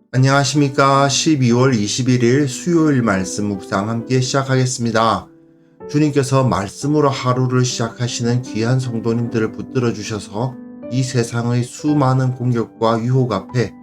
안녕하십니까. 12월 21일 수요일 말씀 묵상 함께 시작하겠습니다. 주님께서 말씀으로 하루를 시작하시는 귀한 성도님들을 붙들어 주셔서 이 세상의 수많은 공격과 유혹 앞에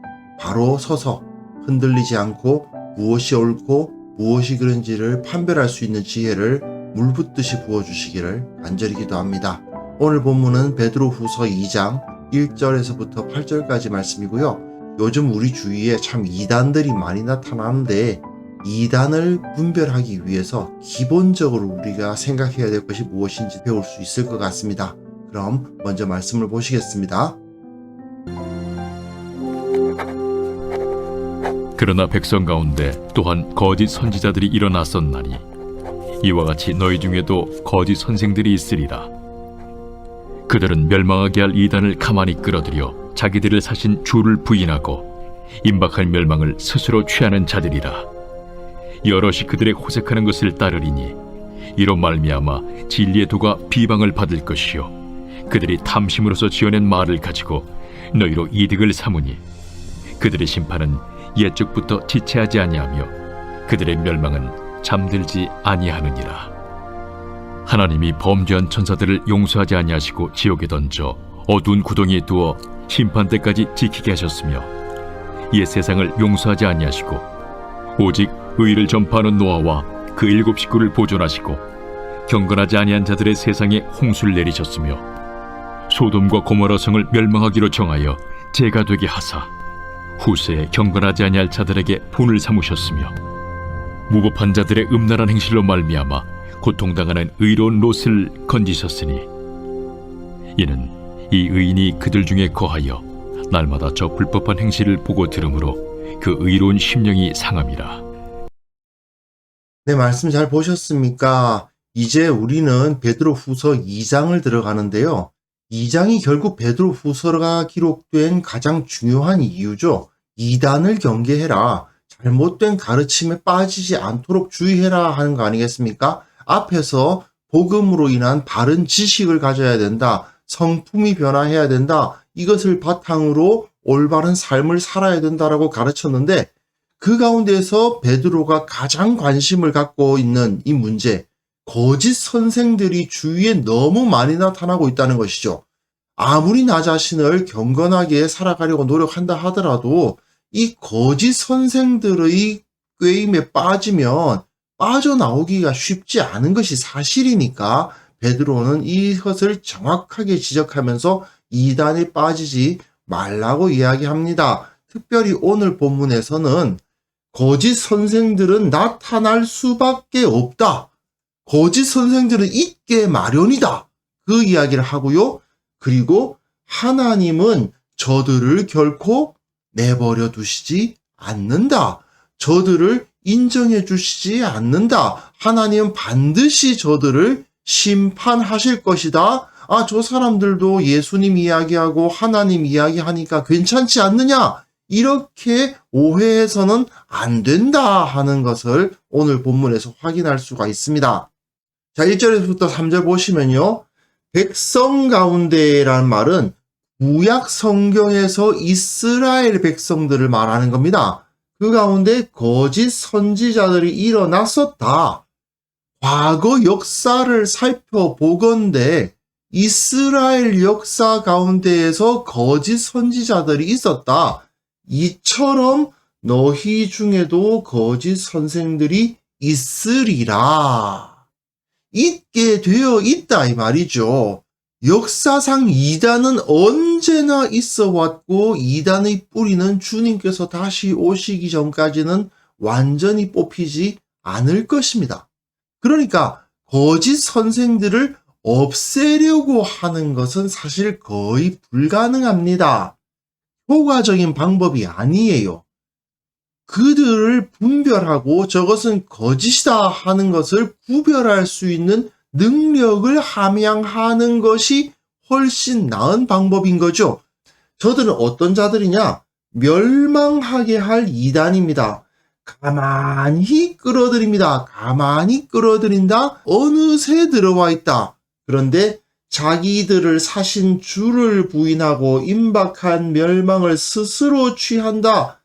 바로 서서 흔들리지 않고 무엇이 옳고 무엇이 그른지를 판별할 수 있는 지혜를 물붓듯이 부어주시기를 간절히 기도합니다. 오늘 본문은 베드로후서 2장 1절에서부터 8절까지 말씀이고요. 요즘 우리 주위에 참 이단들이 많이 나타나는데 이단을 분별하기 위해서 기본적으로 우리가 생각해야 될 것이 무엇인지 배울 수 있을 것 같습니다. 그럼 먼저 말씀을 보시겠습니다. 그러나 백성 가운데 또한 거짓 선지자들이 일어났었나니 이와 같이 너희 중에도 거짓 선생들이 있으리라. 그들은 멸망하게 할 이단을 가만히 끌어들여 자기들을 사신 주를 부인하고 임박할 멸망을 스스로 취하는 자들이라. 여럿이 그들의 호색하는 것을 따르리니 이로 말미암아 진리의 도가 비방을 받을 것이요 그들이 탐심으로서 지어낸 말을 가지고 너희로 이득을 삼으니 그들의 심판은 옛적부터 지체하지 아니하며 그들의 멸망은 잠들지 아니하느니라. 하나님이 범죄한 천사들을 용서하지 아니하시고 지옥에 던져 어두운 구덩이에 두어 심판 때까지 지키게 하셨으며 이에 세상을 용서하지 아니하시고 오직 의를 전파하는 노아와 그 7 식구를 보존하시고 경건하지 아니한 자들의 세상에 홍수를 내리셨으며 소돔과 고모라 성을 멸망하기로 정하여 재가 되게 하사 후세에 경건하지 아니할 자들에게 본을 삼으셨으며 무법한 자들의 음란한 행실로 말미암아 고통당하는 의로운 롯을 건지셨으니 이는 이 의인이 그들 중에 거하여 날마다 저 불법한 행실을 보고 들으므로 그 의로운 심령이 상함이라. 네, 말씀 잘 보셨습니까? 이제 우리는 베드로후서 2장을 들어가는데요. 2장이 결국 베드로후서가 기록된 가장 중요한 이유죠. 이단을 경계해라. 잘못된 가르침에 빠지지 않도록 주의해라 하는 거 아니겠습니까? 앞에서 복음으로 인한 바른 지식을 가져야 된다. 성품이 변화해야 된다. 이것을 바탕으로 올바른 삶을 살아야 된다라고 가르쳤는데 그 가운데서 베드로가 가장 관심을 갖고 있는 이 문제, 거짓 선생들이 주위에 너무 많이 나타나고 있다는 것이죠. 아무리 나 자신을 경건하게 살아가려고 노력한다 하더라도 이 거짓 선생들의 꾀임에 빠지면 빠져나오기가 쉽지 않은 것이 사실이니까 베드로는 이것을 정확하게 지적하면서 이단에 빠지지 말라고 이야기합니다. 특별히 오늘 본문에서는 거짓 선생들은 나타날 수밖에 없다. 거짓 선생들은 있게 마련이다. 그 이야기를 하고요. 그리고 하나님은 저들을 결코 내버려 두시지 않는다. 저들을 인정해 주시지 않는다. 하나님은 반드시 저들을 심판하실 것이다. 아, 저 사람들도 예수님 이야기하고 하나님 이야기하니까 괜찮지 않느냐? 이렇게 오해해서는 안 된다 하는 것을 오늘 본문에서 확인할 수가 있습니다. 자, 1절에서부터 3절 보시면요. 백성 가운데라는 말은 구약 성경에서 이스라엘 백성들을 말하는 겁니다. 그 가운데 거짓 선지자들이 일어났었다. 과거 역사를 살펴보건대 이스라엘 역사 가운데에서 거짓 선지자들이 있었다. 이처럼 너희 중에도 거짓 선생들이 있으리라. 있게 되어 있다 이 말이죠. 역사상 이단은 언제나 있어 왔고 이단의 뿌리는 주님께서 다시 오시기 전까지는 완전히 뽑히지 않을 것입니다. 그러니까 거짓 선생들을 없애려고 하는 것은 사실 거의 불가능합니다. 효과적인 방법이 아니에요. 그들을 분별하고 저것은 거짓이다 하는 것을 구별할 수 있는 능력을 함양하는 것이 훨씬 나은 방법인 거죠. 저들은 어떤 자들이냐? 멸망하게 할 이단입니다. 가만히 끌어들입니다. 가만히 끌어들인다. 어느새 들어와 있다. 그런데 자기들을 사신 주를 부인하고 임박한 멸망을 스스로 취한다.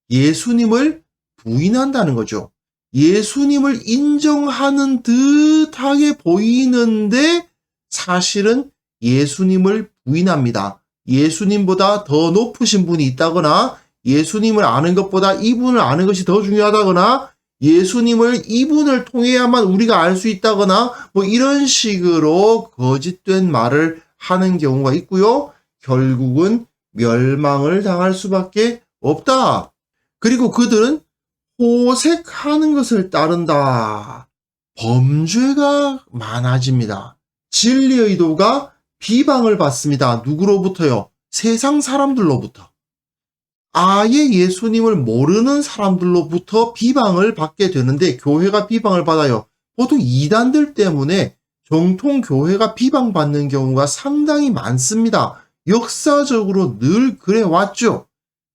예수님을 부인한다는 거죠. 예수님을 인정하는 듯하게 보이는데 사실은 예수님을 부인합니다. 예수님보다 더 높으신 분이 있다거나 예수님을 아는 것보다 이분을 아는 것이 더 중요하다거나 예수님을 이분을 통해야만 우리가 알 수 있다거나 뭐 이런 식으로 거짓된 말을 하는 경우가 있고요. 결국은 멸망을 당할 수밖에 없다. 그리고 그들은 호색하는 것을 따른다. 범죄가 많아집니다. 진리의 의도가 비방을 받습니다. 누구로부터요? 세상 사람들로부터. 아예 예수님을 모르는 사람들로부터 비방을 받게 되는데 교회가 비방을 받아요. 보통 이단들 때문에 정통 교회가 비방받는 경우가 상당히 많습니다. 역사적으로 늘 그래 왔죠.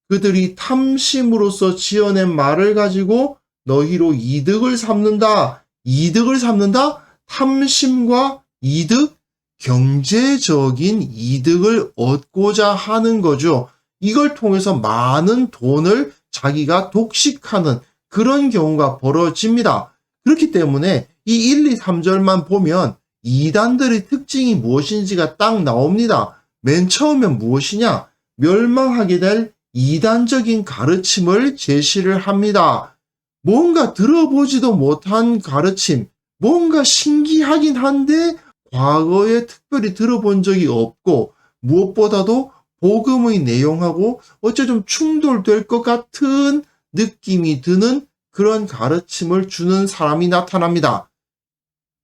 그들이 탐심으로써 지어낸 말을 가지고 너희로 이득을 삼는다. 이득을 삼는다? 탐심과 이득, 경제적인 이득을 얻고자 하는 거죠. 이걸 통해서 많은 돈을 자기가 독식하는 그런 경우가 벌어집니다. 그렇기 때문에 이 1, 2, 3절만 보면 이단들의 특징이 무엇인지가 딱 나옵니다. 맨 처음엔 무엇이냐? 멸망하게 될 이단적인 가르침을 제시를 합니다. 뭔가 들어보지도 못한 가르침, 뭔가 신기하긴 한데 과거에 특별히 들어본 적이 없고 무엇보다도 복음의 내용하고 어째 좀 충돌될 것 같은 느낌이 드는 그런 가르침을 주는 사람이 나타납니다.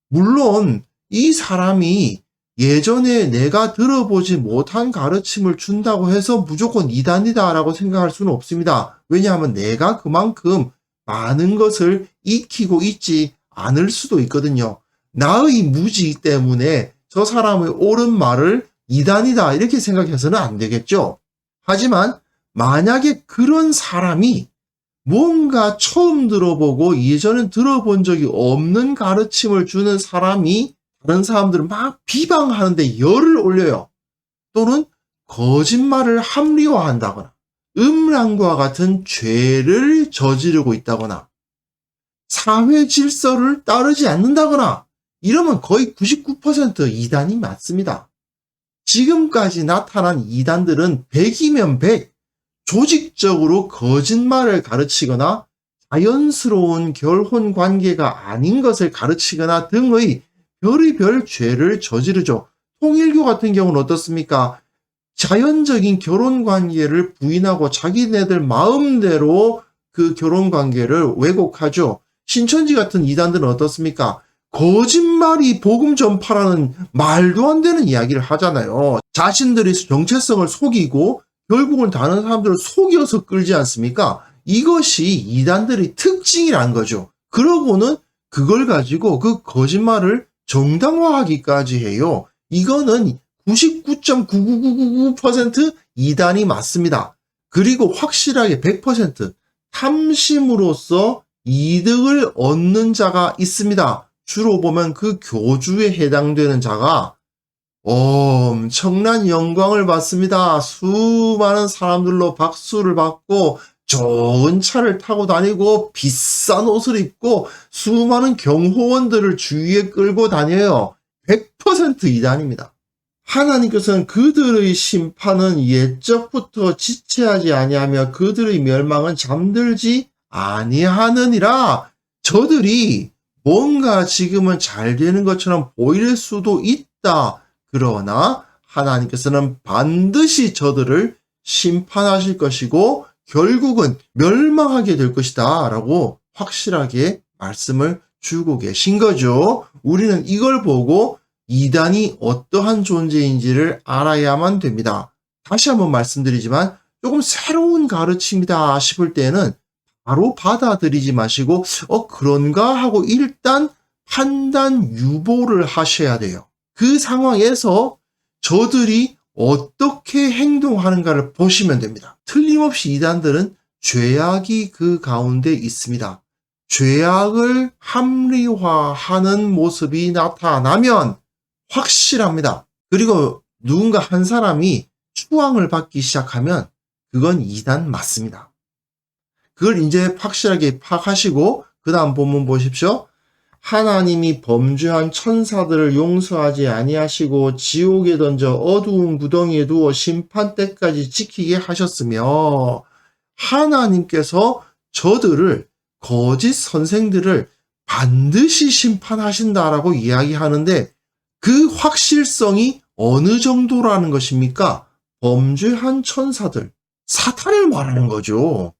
물론 이 사람이 예전에 내가 들어보지 못한 가르침을 준다고 해서 무조건 이단이다라고 생각할 수는 없습니다. 왜냐하면 내가 그만큼 많은 것을 익히고 있지 않을 수도 있거든요. 나의 무지 때문에 저 사람의 옳은 말을 이단이다 이렇게 생각해서는 안 되겠죠. 하지만 만약에 그런 사람이 뭔가 처음 들어보고 예전엔 들어본 적이 없는 가르침을 주는 사람이 다른 사람들은 막 비방하는데 열을 올려요. 또는 거짓말을 합리화한다거나 음란과 같은 죄를 저지르고 있다거나 사회 질서를 따르지 않는다거나 이러면 거의 99% 이단이 맞습니다. 지금까지 나타난 이단들은 100이면 100, 조직적으로 거짓말을 가르치거나 자연스러운 결혼 관계가 아닌 것을 가르치거나 등의 별의별 죄를 저지르죠. 통일교 같은 경우는 어떻습니까? 자연적인 결혼 관계를 부인하고 자기네들 마음대로 그 결혼 관계를 왜곡하죠. 신천지 같은 이단들은 어떻습니까? 거짓말이 복음 전파라는 말도 안 되는 이야기를 하잖아요. 자신들의 정체성을 속이고 결국은 다른 사람들을 속여서 끌지 않습니까? 이것이 이단들의 특징이란 거죠. 그러고는 그걸 가지고 그 거짓말을 정당화하기까지 해요. 이거는 99.99999% 이단이 맞습니다. 그리고 확실하게 100% 탐심으로써 이득을 얻는 자가 있습니다. 주로 보면 그 교주에 해당되는 자가 엄청난 영광을 받습니다. 수많은 사람들로 박수를 받고 좋은 차를 타고 다니고 비싼 옷을 입고 수많은 경호원들을 주위에 끌고 다녀요. 100% 이단입니다. 하나님께서는 그들의 심판은 옛적부터 지체하지 아니하며 그들의 멸망은 잠들지 아니하느니라. 저들이 뭔가 지금은 잘 되는 것처럼 보일 수도 있다. 그러나 하나님께서는 반드시 저들을 심판하실 것이고 결국은 멸망하게 될 것이다 라고 확실하게 말씀을 주고 계신 거죠. 우리는 이걸 보고 이단이 어떠한 존재인지를 알아야만 됩니다. 다시 한번 말씀드리지만 조금 새로운 가르침이다 싶을 때는 바로 받아들이지 마시고 그런가 하고 일단 판단 유보를 하셔야 돼요. 그 상황에서 저들이 어떻게 행동하는가를 보시면 됩니다. 틀림없이 이단들은 죄악이 그 가운데 있습니다. 죄악을 합리화하는 모습이 나타나면 확실합니다. 그리고 누군가 한 사람이 추앙을 받기 시작하면 그건 이단 맞습니다. 그걸 이제 확실하게 파악하시고 그 다음 본문 보십시오. 하나님이 범죄한 천사들을 용서하지 아니하시고 지옥에 던져 어두운 구덩이에 두어 심판 때까지 지키게 하셨으며 하나님께서 저들을 거짓 선생들을 반드시 심판하신다라고 이야기하는데 그 확실성이 어느 정도라는 것입니까? 범죄한 천사들, 사탄을 말하는 거죠.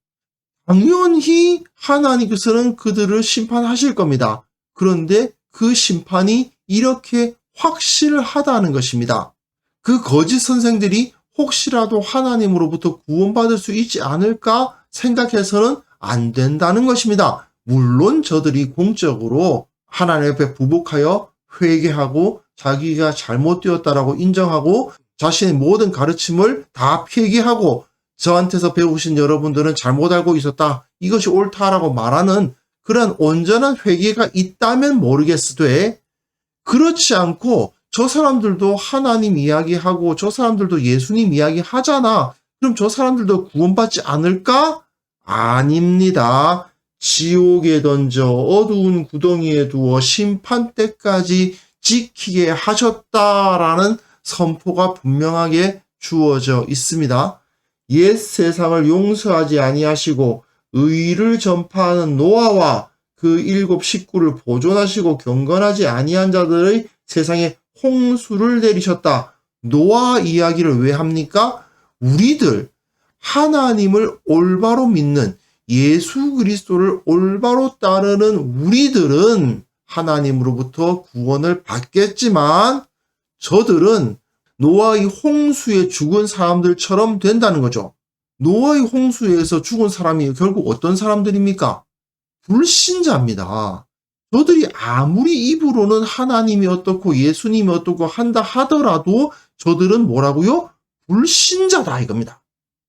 당연히 하나님께서는 그들을 심판하실 겁니다. 그런데 그 심판이 이렇게 확실하다는 것입니다. 그 거짓 선생들이 혹시라도 하나님으로부터 구원받을 수 있지 않을까 생각해서는 안 된다는 것입니다. 물론 저들이 공적으로 하나님 앞에 부복하여 회개하고 자기가 잘못되었다라고 인정하고 자신의 모든 가르침을 다 폐기하고 저한테서 배우신 여러분들은 잘못 알고 있었다. 이것이 옳다라고 말하는 그런 온전한 회개가 있다면 모르겠으되 그렇지 않고 저 사람들도 하나님 이야기하고 저 사람들도 예수님 이야기하잖아. 그럼 저 사람들도 구원받지 않을까? 아닙니다. 지옥에 던져 어두운 구덩이에 두어 심판 때까지 지키게 하셨다라는 선포가 분명하게 주어져 있습니다. 옛 세상을 용서하지 아니하시고 의를 전파하는 노아와 그 7 식구를 보존하시고 경건하지 아니한 자들의 세상에 홍수를 내리셨다. 노아 이야기를 왜 합니까? 우리들 하나님을 올바로 믿는 예수 그리스도를 올바로 따르는 우리들은 하나님으로부터 구원을 받겠지만 저들은 노아의 홍수에 죽은 사람들처럼 된다는 거죠. 노아의 홍수에서 죽은 사람이 결국 어떤 사람들입니까? 불신자입니다. 저들이 아무리 입으로는 하나님이 어떻고 예수님이 어떻고 한다 하더라도 저들은 뭐라고요? 불신자다 이겁니다.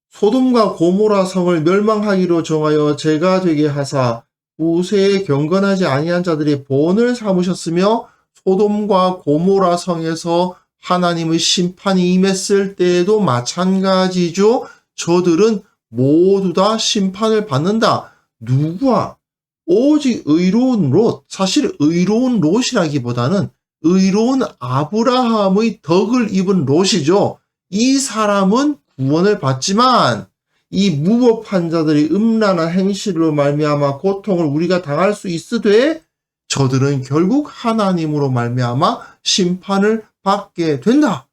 소돔과 고모라 성을 멸망하기로 정하여 죄가 되게 하사 후세에 경건하지 아니한 자들이 본을 삼으셨으며 소돔과 고모라 성에서 하나님의 심판이 임했을 때에도 마찬가지죠. 저들은 모두 다 심판을 받는다. 누구와? 오직 의로운 롯, 사실 의로운 롯이라기보다는 의로운 아브라함의 덕을 입은 롯이죠. 이 사람은 구원을 받지만 이 무법한 자들이 음란한 행실로 말미암아 고통을 우리가 당할 수 있으되 저들은 결국 하나님으로 말미암아 심판을 받게 된다.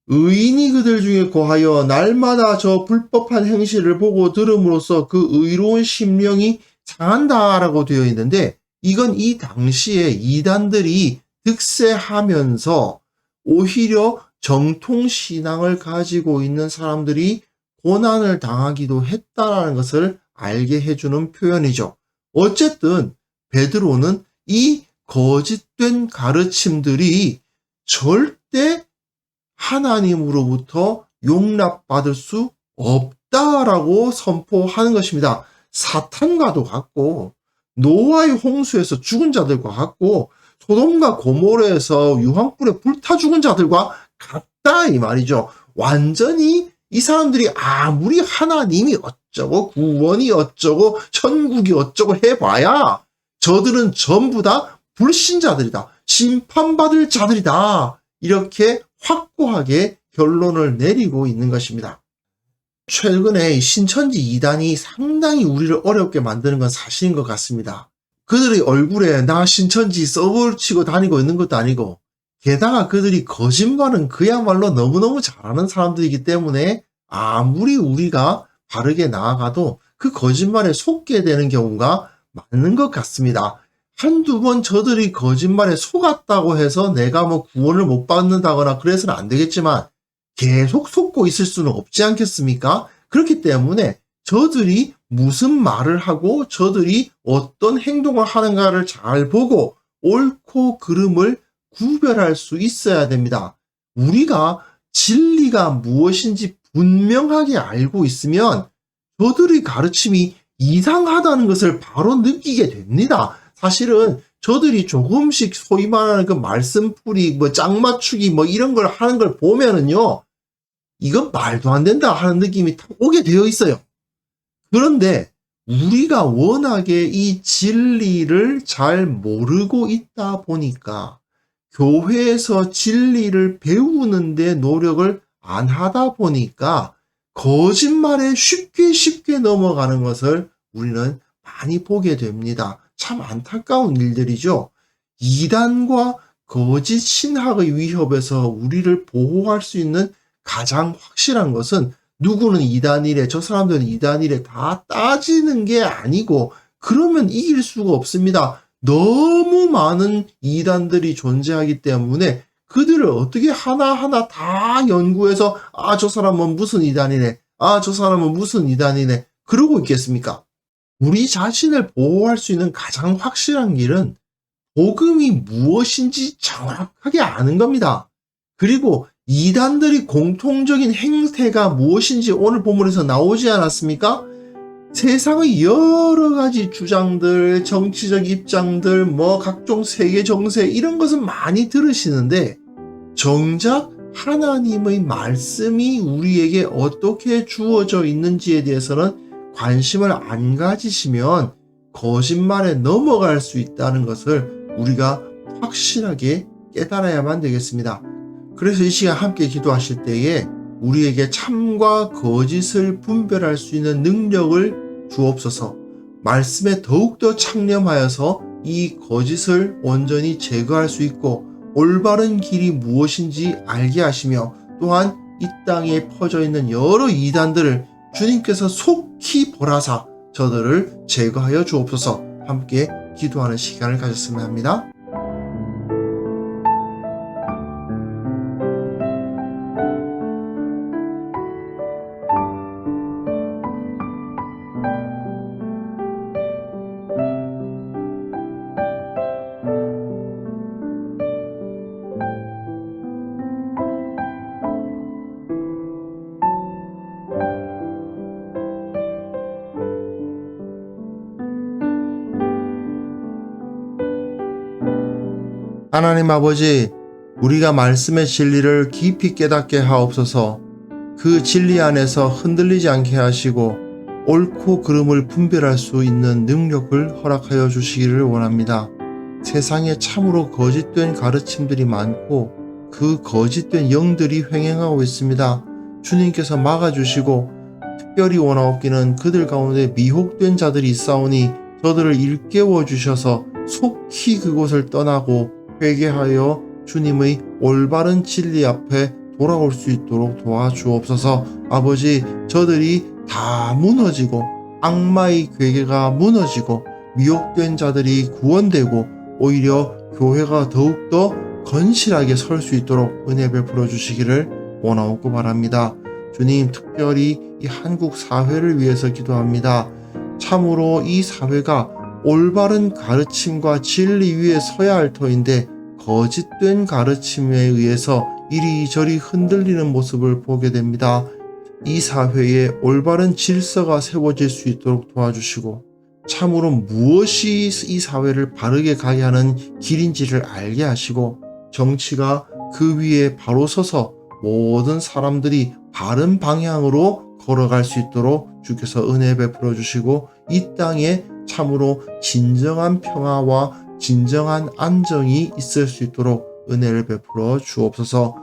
의인이 그들 중에 거하여 날마다 저 불법한 행실을 보고 들음으로써 그 의로운 심령이 상한다라고 되어 있는데 이건 이 당시에 이단들이 득세하면서 오히려 정통신앙을 가지고 있는 사람들이 고난을 당하기도 했다라는 것을 알게 해주는 표현이죠. 어쨌든 베드로는 이 거짓된 가르침들이 절대 하나님으로부터 용납받을 수 없다라고 선포하는 것입니다. 사탄과도 같고 노아의 홍수에서 죽은 자들과 같고 소돔과 고모라에서 유황불에 불타 죽은 자들과 같다 이 말이죠. 완전히 이 사람들이 아무리 하나님이 어쩌고 구원이 어쩌고 천국이 어쩌고 해봐야 저들은 전부 다 불신자들이다. 심판받을 자들이다. 이렇게 확고하게 결론을 내리고 있는 것입니다. 최근에 신천지 이단이 상당히 우리를 어렵게 만드는 건 사실인 것 같습니다. 그들의 얼굴에 나 신천지 써볼 치고 다니고 있는 것도 아니고 게다가 그들이 거짓말은 그야말로 너무너무 잘하는 사람들이기 때문에 아무리 우리가 바르게 나아가도 그 거짓말에 속게 되는 경우가 많은 것 같습니다. 한두 번 저들이 거짓말에 속았다고 해서 내가 뭐 구원을 못 받는다거나 그래서는 안 되겠지만 계속 속고 있을 수는 없지 않겠습니까? 그렇기 때문에 저들이 무슨 말을 하고 저들이 어떤 행동을 하는가를 잘 보고 옳고 그름을 구별할 수 있어야 됩니다. 우리가 진리가 무엇인지 분명하게 알고 있으면 저들의 가르침이 이상하다는 것을 바로 느끼게 됩니다. 사실은 저들이 조금씩 소위 말하는 그 말씀풀이, 짝 맞추기, 이런 걸 하는 걸 보면은요, 이건 말도 안 된다 하는 느낌이 딱 오게 되어 있어요. 그런데 우리가 워낙에 이 진리를 잘 모르고 있다 보니까 교회에서 진리를 배우는데 노력을 안 하다 보니까 거짓말에 쉽게 넘어가는 것을 우리는 많이 보게 됩니다. 참 안타까운 일들이죠. 이단과 거짓 신학의 위협에서 우리를 보호할 수 있는 가장 확실한 것은 누구는 이단이래, 저 사람들은 이단이래 다 따지는 게 아니고 그러면 이길 수가 없습니다. 너무 많은 이단들이 존재하기 때문에 그들을 어떻게 하나하나 다 연구해서 저 사람은 무슨 이단이네, 저 사람은 무슨 이단이네 그러고 있겠습니까? 우리 자신을 보호할 수 있는 가장 확실한 길은 복음이 무엇인지 정확하게 아는 겁니다. 그리고 이단들이 공통적인 행태가 무엇인지 오늘 본문에서 나오지 않았습니까? 세상의 여러 가지 주장들, 정치적 입장들, 각종 세계 정세 이런 것은 많이 들으시는데 정작 하나님의 말씀이 우리에게 어떻게 주어져 있는지에 대해서는 관심을 안 가지시면 거짓말에 넘어갈 수 있다는 것을 우리가 확실하게 깨달아야만 되겠습니다. 그래서 이 시간 함께 기도하실 때에 우리에게 참과 거짓을 분별할 수 있는 능력을 주옵소서. 말씀에 더욱더 창념하여서 이 거짓을 온전히 제거할 수 있고 올바른 길이 무엇인지 알게 하시며 또한 이 땅에 퍼져 있는 여러 이단들을 주님께서 속히 보라사 저들을 제거하여 주옵소서. 함께 기도하는 시간을 가졌으면 합니다. 하나님 아버지, 우리가 말씀의 진리를 깊이 깨닫게 하옵소서. 그 진리 안에서 흔들리지 않게 하시고 옳고 그름을 분별할 수 있는 능력을 허락하여 주시기를 원합니다. 세상에 참으로 거짓된 가르침들이 많고 그 거짓된 영들이 횡행하고 있습니다. 주님께서 막아주시고 특별히 원하옵기는 그들 가운데 미혹된 자들이 있사오니 저들을 일깨워 주셔서 속히 그곳을 떠나고 회개하여 주님의 올바른 진리 앞에 돌아올 수 있도록 도와주옵소서. 아버지, 저들이 다 무너지고 악마의 괴계가 무너지고 미혹된 자들이 구원되고 오히려 교회가 더욱더 건실하게 설 수 있도록 은혜 베풀어 주시기를 원하옵고 바랍니다. 주님, 특별히 이 한국 사회를 위해서 기도합니다. 참으로 이 사회가 올바른 가르침과 진리 위에 서야 할 터인데 거짓된 가르침에 의해서 이리저리 흔들리는 모습을 보게 됩니다. 이 사회에 올바른 질서가 세워질 수 있도록 도와주시고 참으로 무엇이 이 사회를 바르게 가게 하는 길인지를 알게 하시고 정치가 그 위에 바로 서서 모든 사람들이 바른 방향으로 걸어갈 수 있도록 주께서 은혜 베풀어 주시고 이 땅에 참으로 진정한 평화와 진정한 안정이 있을 수 있도록 은혜를 베풀어 주옵소서.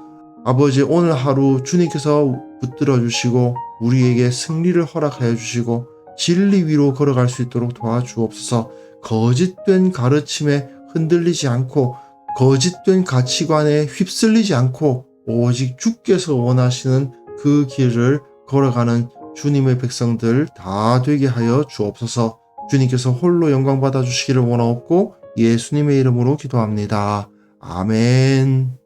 아버지, 오늘 하루 주님께서 붙들어 주시고 우리에게 승리를 허락하여 주시고 진리 위로 걸어갈 수 있도록 도와주옵소서. 거짓된 가르침에 흔들리지 않고 거짓된 가치관에 휩쓸리지 않고 오직 주께서 원하시는 그 길을 걸어가는 주님의 백성들 다 되게 하여 주옵소서. 주님께서 홀로 영광 받아 주시기를 원하옵고 예수님의 이름으로 기도합니다. 아멘.